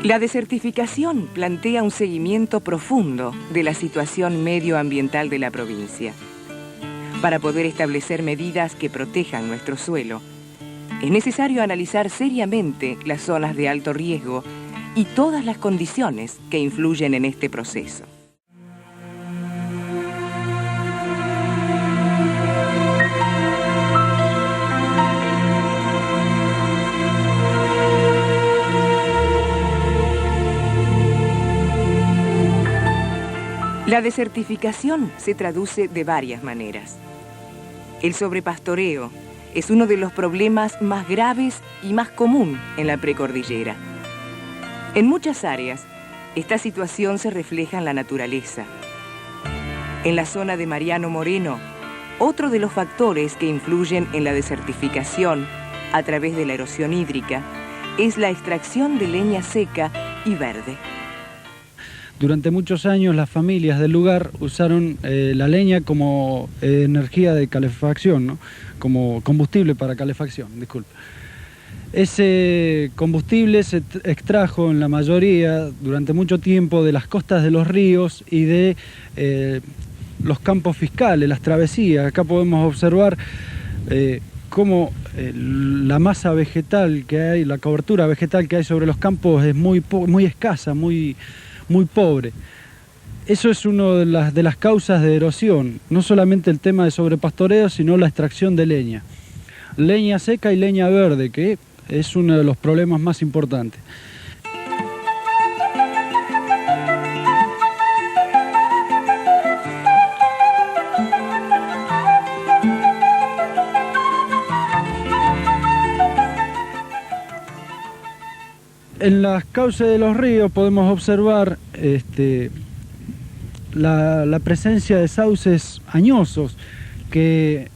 La desertificación plantea un seguimiento profundo de la situación medioambiental de la provincia. Para poder establecer medidas que protejan nuestro suelo, es necesario analizar seriamente las zonas de alto riesgo y todas las condiciones que influyen en este proceso. La desertificación se traduce de varias maneras. El sobrepastoreo es uno de los problemas más graves y más común en la precordillera. En muchas áreas, esta situación se refleja en la naturaleza. En la zona de Mariano Moreno, otro de los factores que influyen en la desertificación a través de la erosión hídrica es la extracción de leña seca y verde. Durante muchos años las familias del lugar usaron la leña como energía de calefacción, ¿no? Como combustible para calefacción, disculpe. Ese combustible se extrajo en la mayoría durante mucho tiempo de las costas de los ríos y de los campos fiscales, las travesías. Acá podemos observar cómo la masa vegetal que hay, la cobertura vegetal que hay sobre los campos es muy escasa, muy pobre. Eso es una de las causas de erosión, no solamente el tema de sobrepastoreo, sino la extracción de leña. Leña seca y leña verde, que es uno de los problemas más importantes. En las cauces de los ríos podemos observar la presencia de sauces añosos que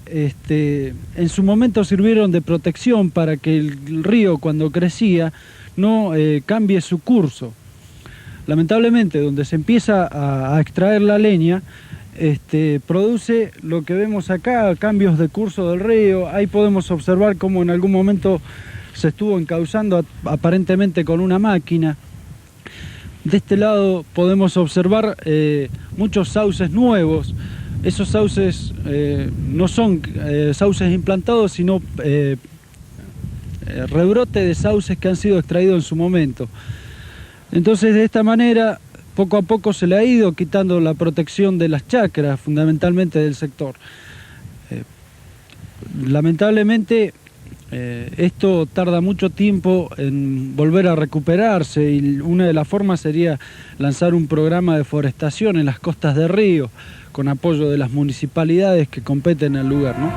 en su momento sirvieron de protección para que el río, cuando crecía, no cambie su curso. Lamentablemente, donde se empieza a extraer la leña, produce lo que vemos acá, cambios de curso del río. Ahí podemos observar cómo en algún momento se estuvo encauzando aparentemente con una máquina. De este lado podemos observar muchos sauces nuevos. Esos sauces no son sauces implantados, sino rebrote de sauces que han sido extraídos en su momento. Entonces, de esta manera, poco a poco se le ha ido quitando la protección de las chacras, fundamentalmente del sector. Lamentablemente, esto tarda mucho tiempo en volver a recuperarse y una de las formas sería lanzar un programa de forestación en las costas de río con apoyo de las municipalidades que competen en el lugar, ¿no?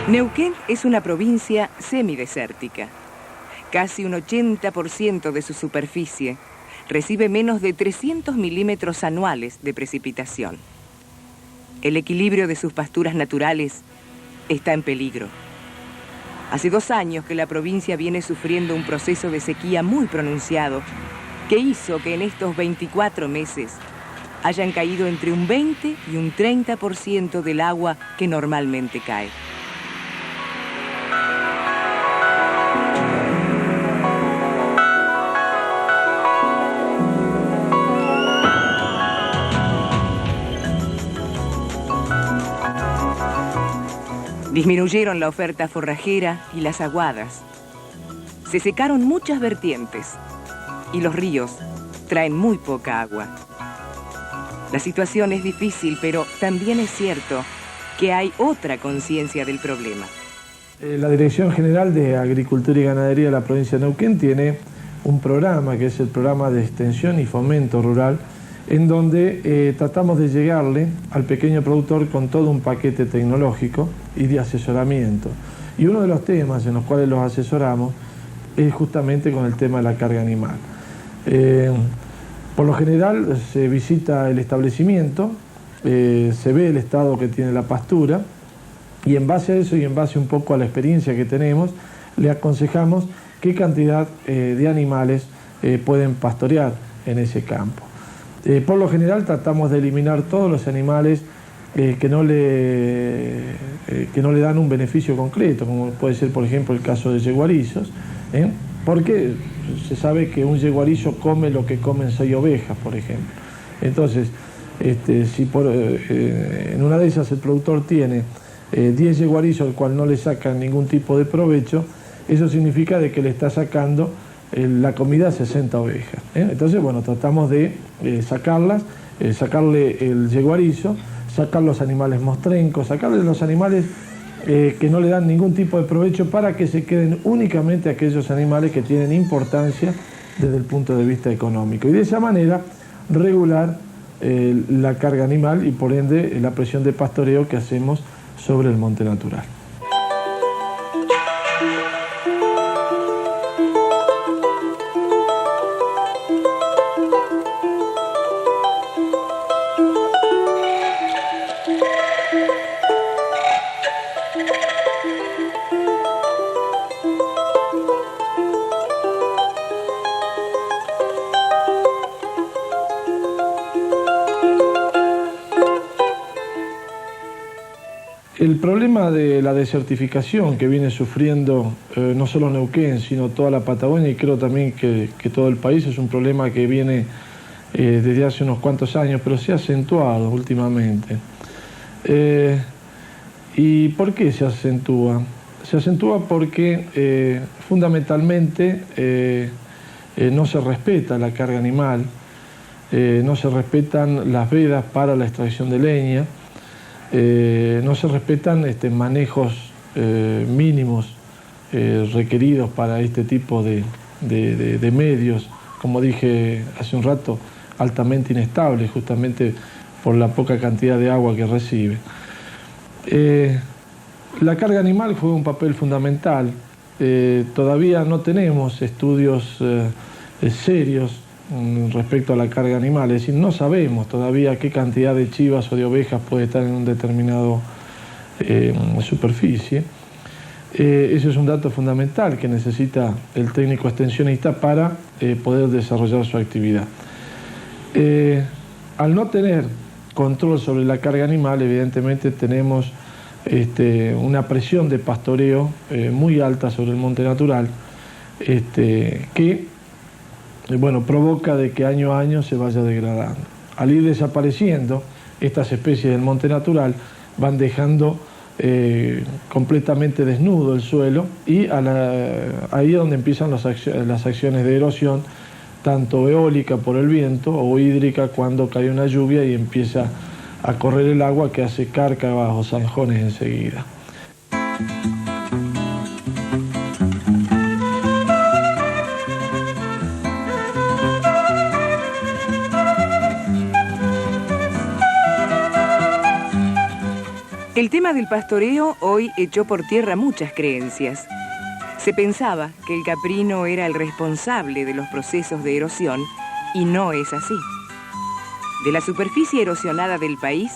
Neuquén es una provincia semidesértica. Casi un 80% de su superficie recibe menos de 300 milímetros anuales de precipitación. El equilibrio de sus pasturas naturales está en peligro. Hace 2 años que la provincia viene sufriendo un proceso de sequía muy pronunciado que hizo que en estos 24 meses hayan caído entre un 20 y un 30% del agua que normalmente cae. Disminuyeron la oferta forrajera y las aguadas. Se secaron muchas vertientes y los ríos traen muy poca agua. La situación es difícil, pero también es cierto que hay otra conciencia del problema. La Dirección General de Agricultura y Ganadería de la provincia de Neuquén tiene un programa que es el programa de extensión y fomento rural, en donde tratamos de llegarle al pequeño productor con todo un paquete tecnológico y de asesoramiento. Y uno de los temas en los cuales los asesoramos es justamente con el tema de la carga animal. Por lo general se visita el establecimiento, se ve el estado que tiene la pastura y en base a eso y en base un poco a la experiencia que tenemos, le aconsejamos qué cantidad de animales pueden pastorear en ese campo. Por lo general tratamos de eliminar todos los animales que no le dan un beneficio concreto, como puede ser, por ejemplo, el caso de yeguarizos, porque se sabe que un yeguarizo come lo que comen 6 ovejas, por ejemplo. Entonces, si en una de esas el productor tiene 10 yeguarizos al cual no le sacan ningún tipo de provecho, eso significa de que le está sacando la comida a 60 ovejas. Entonces, bueno, tratamos de sacarle el yeguarizo, sacar los animales mostrencos, sacarle los animales que no le dan ningún tipo de provecho para que se queden únicamente aquellos animales que tienen importancia desde el punto de vista económico. Y de esa manera regular la carga animal y por ende la presión de pastoreo que hacemos sobre el monte natural. El problema de la desertificación que viene sufriendo no solo Neuquén, sino toda la Patagonia y creo también que todo el país es un problema que viene desde hace unos cuantos años, pero se ha acentuado últimamente. ¿Y por qué se acentúa? Se acentúa porque fundamentalmente no se respeta la carga animal, no se respetan las vedas para la extracción de leña, no se respetan manejos mínimos requeridos para este tipo de medios, como dije hace un rato, altamente inestables, justamente por la poca cantidad de agua que recibe. La carga animal juega un papel fundamental. Todavía no tenemos estudios serios respecto a la carga animal, es decir, no sabemos todavía qué cantidad de chivas o de ovejas puede estar en un determinado superficie. Ese es un dato fundamental que necesita el técnico extensionista para poder desarrollar su actividad. Al no tener control sobre la carga animal, evidentemente tenemos una presión de pastoreo muy alta sobre el monte natural, que provoca de que año a año se vaya degradando. Al ir desapareciendo, estas especies del monte natural van dejando completamente desnudo el suelo y ahí es donde empiezan las acciones de erosión, tanto eólica por el viento o hídrica cuando cae una lluvia y empieza a correr el agua que hace cárcavas o zanjones enseguida. El tema del pastoreo hoy echó por tierra muchas creencias. Se pensaba que el caprino era el responsable de los procesos de erosión y no es así. De la superficie erosionada del país,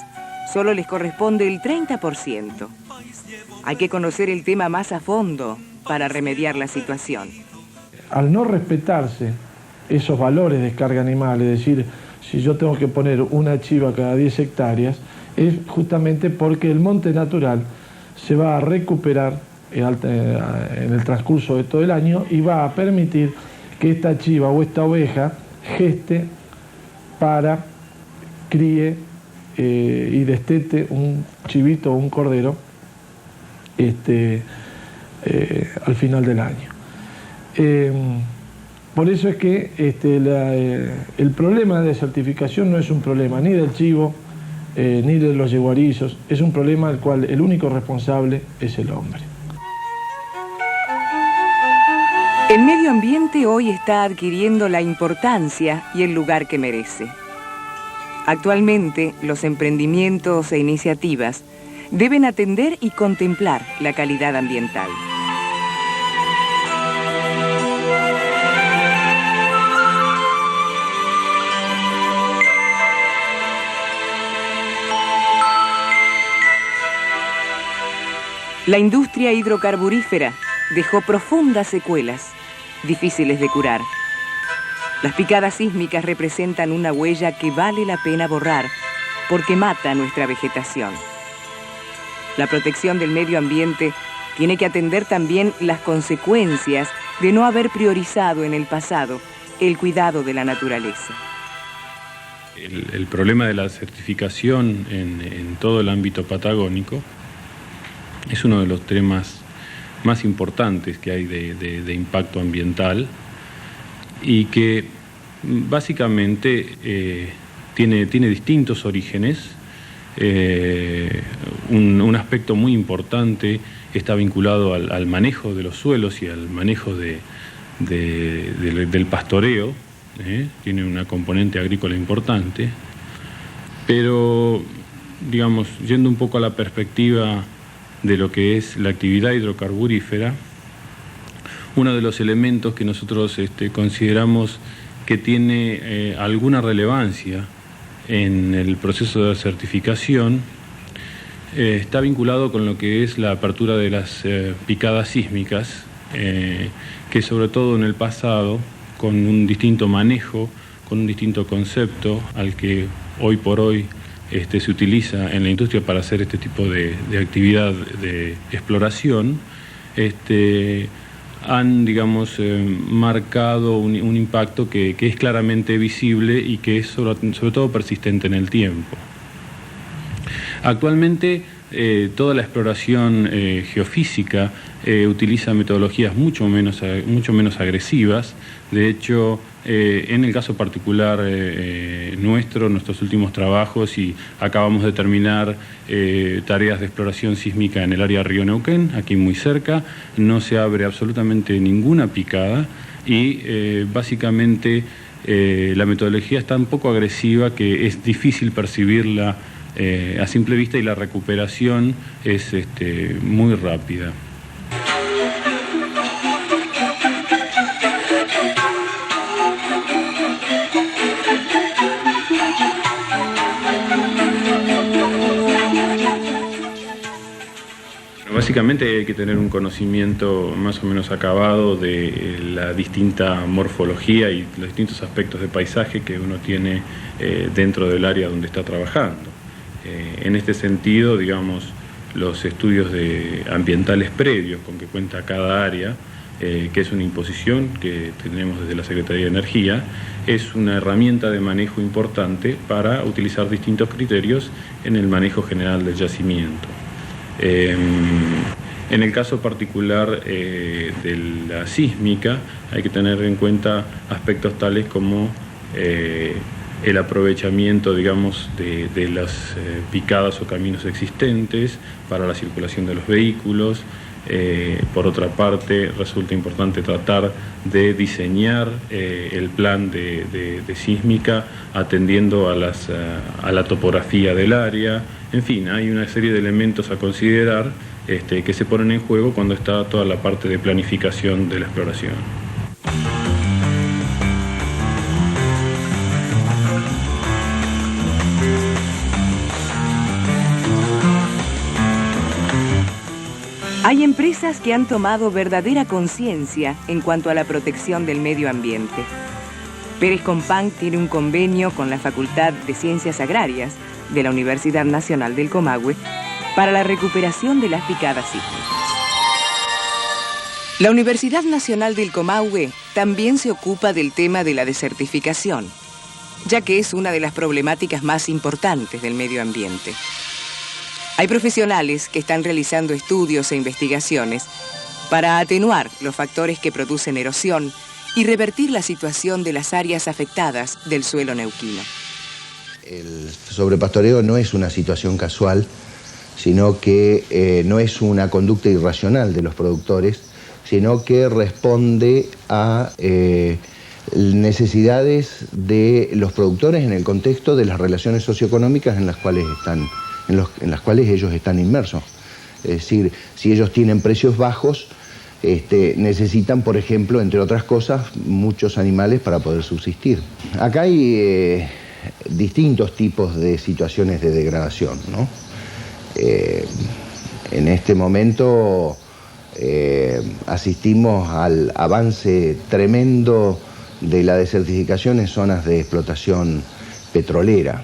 solo les corresponde el 30%. Hay que conocer el tema más a fondo para remediar la situación. Al no respetarse esos valores de carga animal, es decir, si yo tengo que poner una chiva cada 10 hectáreas, es justamente porque el monte natural se va a recuperar en el transcurso de todo el año y va a permitir que esta chiva o esta oveja geste para críe y destete un chivito o un cordero al final del año. Por eso es que el problema de desertificación no es un problema ni del chivo ni de los yeguarizos, es un problema del cual el único responsable es el hombre. El medio ambiente hoy está adquiriendo la importancia y el lugar que merece. Actualmente, los emprendimientos e iniciativas deben atender y contemplar la calidad ambiental. La industria hidrocarburífera dejó profundas secuelas, difíciles de curar. Las picadas sísmicas representan una huella que vale la pena borrar porque mata nuestra vegetación. La protección del medio ambiente tiene que atender también las consecuencias de no haber priorizado en el pasado el cuidado de la naturaleza. El problema de la certificación en todo el ámbito patagónico es uno de los temas más importantes que hay de impacto ambiental y que básicamente tiene distintos orígenes. Un aspecto muy importante está vinculado al manejo de los suelos y al manejo del pastoreo. Tiene una componente agrícola importante, pero, digamos, yendo un poco a la perspectiva de lo que es la actividad hidrocarburífera, uno de los elementos que nosotros consideramos que tiene alguna relevancia en el proceso de certificación está vinculado con lo que es la apertura de las picadas sísmicas, que sobre todo en el pasado, con un distinto manejo, con un distinto concepto al que hoy por hoy se utiliza en la industria para hacer este tipo de actividad de exploración, han, digamos, marcado un impacto que es claramente visible y que es sobre todo persistente en el tiempo. Actualmente toda la exploración geofísica utiliza metodologías mucho menos agresivas. De hecho, en el caso particular nuestros últimos trabajos, y acabamos de terminar tareas de exploración sísmica en el área Río Neuquén, aquí muy cerca, no se abre absolutamente ninguna picada y básicamente la metodología es tan poco agresiva que es difícil percibirla a simple vista y la recuperación es muy rápida. Básicamente hay que tener un conocimiento más o menos acabado de la distinta morfología y los distintos aspectos de paisaje que uno tiene dentro del área donde está trabajando. En este sentido, digamos, los estudios ambientales previos con que cuenta cada área, que es una imposición que tenemos desde la Secretaría de Energía, es una herramienta de manejo importante para utilizar distintos criterios en el manejo general del yacimiento. En el caso particular de la sísmica hay que tener en cuenta aspectos tales como el aprovechamiento, digamos, de las picadas o caminos existentes para la circulación de los vehículos. Por otra parte, resulta importante tratar de diseñar el plan de sísmica atendiendo a la topografía del área. En fin, hay una serie de elementos a considerar que se ponen en juego cuando está toda la parte de planificación de la exploración. Hay empresas que han tomado verdadera conciencia en cuanto a la protección del medio ambiente. Pérez Compán tiene un convenio con la Facultad de Ciencias Agrarias de la Universidad Nacional del Comahue para la recuperación de las picadas sísmicas. La Universidad Nacional del Comahue también se ocupa del tema de la desertificación, ya que es una de las problemáticas más importantes del medio ambiente. Hay profesionales que están realizando estudios e investigaciones para atenuar los factores que producen erosión y revertir la situación de las áreas afectadas del suelo neuquino. El sobrepastoreo no es una situación casual, sino que no es una conducta irracional de los productores, sino que responde a necesidades de los productores en el contexto de las relaciones socioeconómicas en las cuales ellos están inmersos. Es decir, si ellos tienen precios bajos, necesitan, por ejemplo, entre otras cosas, muchos animales para poder subsistir. Acá hay distintos tipos de situaciones de degradación, ¿no? En este momento asistimos al avance tremendo de la desertificación en zonas de explotación petrolera.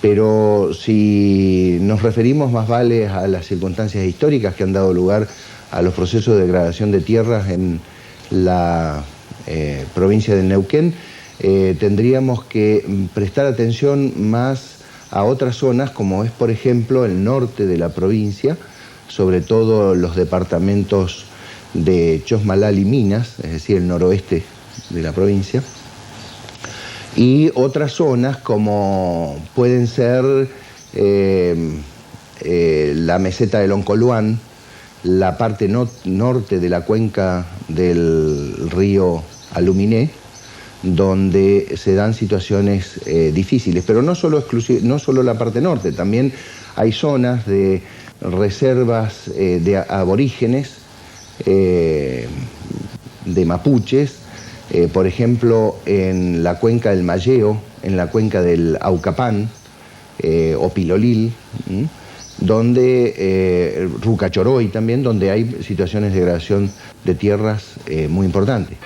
Pero si nos referimos más vale a las circunstancias históricas que han dado lugar a los procesos de degradación de tierras en la provincia de Neuquén, tendríamos que prestar atención más a otras zonas, como es, por ejemplo, el norte de la provincia, sobre todo los departamentos de Chosmalal y Minas, es decir, el noroeste de la provincia, y otras zonas como pueden ser la meseta del Oncoluán, la parte norte de la cuenca del río Aluminé, donde se dan situaciones difíciles, pero no solo la parte norte, también hay zonas de reservas de aborígenes, de mapuches, por ejemplo, en la cuenca del Malleo, en la cuenca del Aucapán o Pilolil, donde Rucachoroy también, donde hay situaciones de degradación de tierras muy importantes.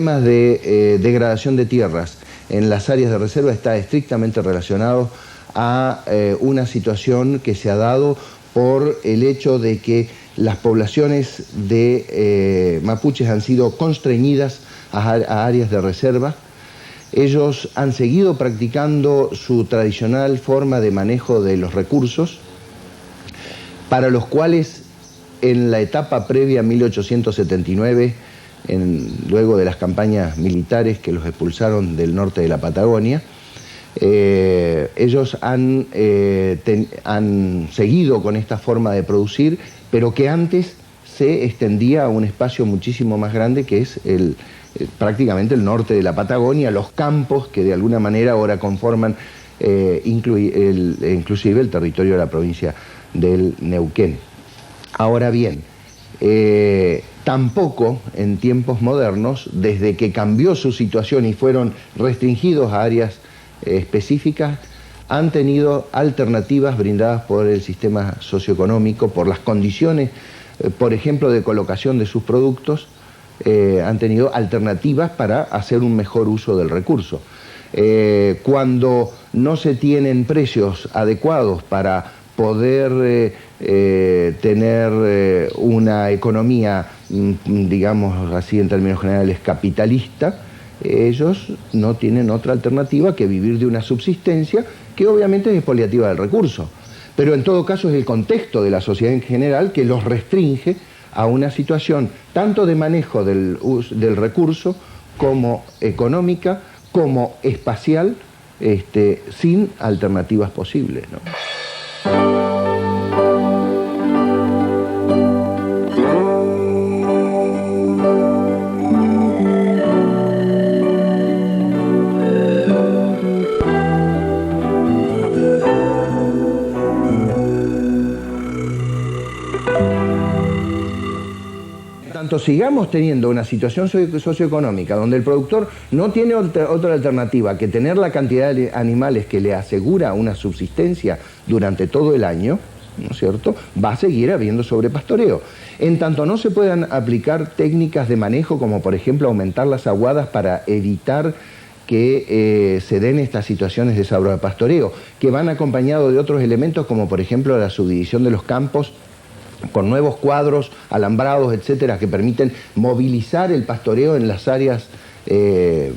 De degradación de tierras en las áreas de reserva está estrictamente relacionado a una situación que se ha dado por el hecho de que las poblaciones de mapuches han sido constreñidas a áreas de reserva. Ellos han seguido practicando su tradicional forma de manejo de los recursos, para los cuales en la etapa previa a 1879, luego de las campañas militares que los expulsaron del norte de la Patagonia, ellos han seguido con esta forma de producir, pero que antes se extendía a un espacio muchísimo más grande, que es prácticamente el norte de la Patagonia, los campos que de alguna manera ahora conforman inclusive el territorio de la provincia del Neuquén. Ahora bien, tampoco en tiempos modernos, desde que cambió su situación y fueron restringidos a áreas específicas, han tenido alternativas brindadas por el sistema socioeconómico, por las condiciones, por ejemplo, de colocación de sus productos, han tenido alternativas para hacer un mejor uso del recurso. Cuando no se tienen precios adecuados para poder tener una economía, digamos así en términos generales, capitalista, ellos no tienen otra alternativa que vivir de una subsistencia que obviamente es expoliativa del recurso. Pero en todo caso es el contexto de la sociedad en general que los restringe a una situación tanto de manejo del recurso como económica, como espacial, sin alternativas posibles, ¿no? Tanto sigamos teniendo una situación socioeconómica donde el productor no tiene otra alternativa que tener la cantidad de animales que le asegura una subsistencia durante todo el año, ¿no es cierto?, va a seguir habiendo sobrepastoreo. En tanto no se puedan aplicar técnicas de manejo como por ejemplo aumentar las aguadas para evitar que se den estas situaciones de sobrepastoreo, que van acompañados de otros elementos como por ejemplo la subdivisión de los campos con nuevos cuadros, alambrados, etcétera, que permiten movilizar el pastoreo en las áreas, en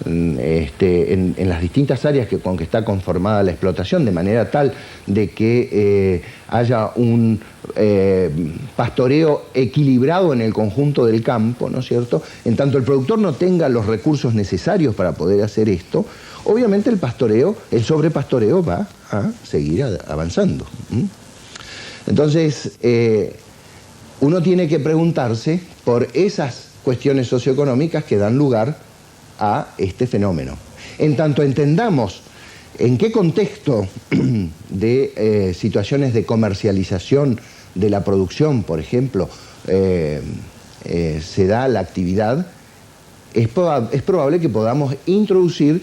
las distintas áreas con que está conformada la explotación, de manera tal de que haya un pastoreo equilibrado en el conjunto del campo, ¿no es cierto? En tanto el productor no tenga los recursos necesarios para poder hacer esto, obviamente el sobrepastoreo va a seguir avanzando. Entonces, uno tiene que preguntarse por esas cuestiones socioeconómicas que dan lugar a este fenómeno. En tanto entendamos en qué contexto de situaciones de comercialización de la producción, por ejemplo, se da la actividad, es probable que podamos introducir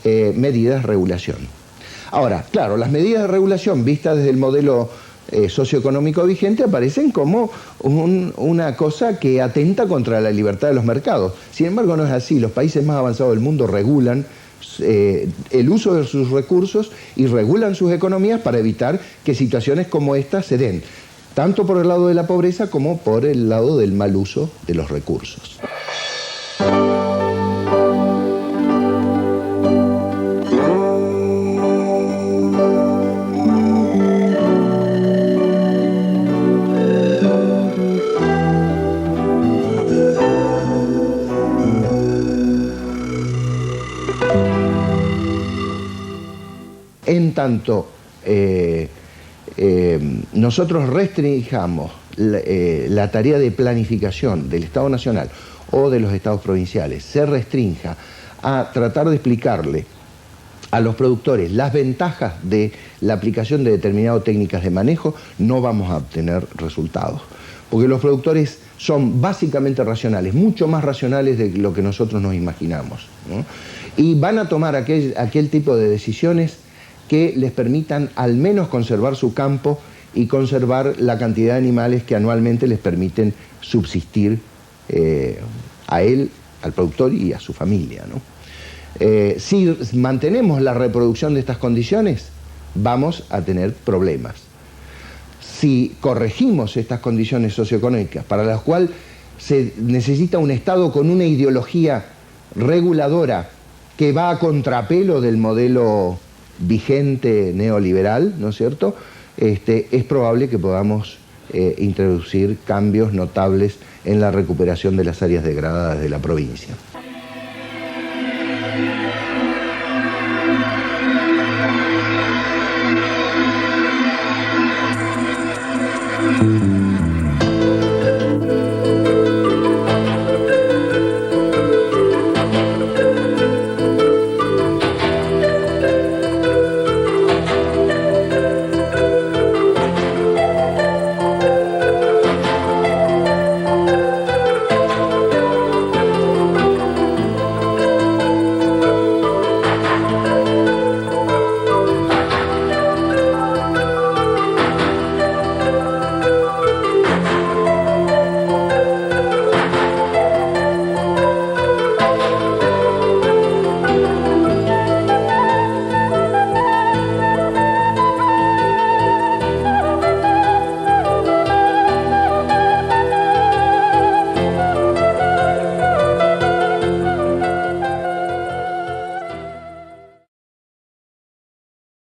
medidas de regulación. Ahora, claro, las medidas de regulación vistas desde el modelo socioeconómico vigente aparecen como una cosa que atenta contra la libertad de los mercados. Sin embargo, no es así. Los países más avanzados del mundo regulan el uso de sus recursos y regulan sus economías para evitar que situaciones como esta se den, tanto por el lado de la pobreza como por el lado del mal uso de los recursos. En tanto nosotros restringamos la tarea de planificación del Estado Nacional o de los Estados provinciales, se restrinja a tratar de explicarle a los productores las ventajas de la aplicación de determinadas técnicas de manejo, no vamos a obtener resultados. Porque los productores son básicamente racionales, mucho más racionales de lo que nosotros nos imaginamos, ¿no? Y van a tomar aquel tipo de decisiones que les permitan al menos conservar su campo y conservar la cantidad de animales que anualmente les permiten subsistir a él, al productor y a su familia, ¿no? Si mantenemos la reproducción de estas condiciones, vamos a tener problemas. Si corregimos estas condiciones socioeconómicas, para las cuales se necesita un Estado con una ideología reguladora que va a contrapelo del modelo vigente neoliberal, ¿no es cierto?, es probable que podamos introducir cambios notables en la recuperación de las áreas degradadas de la provincia.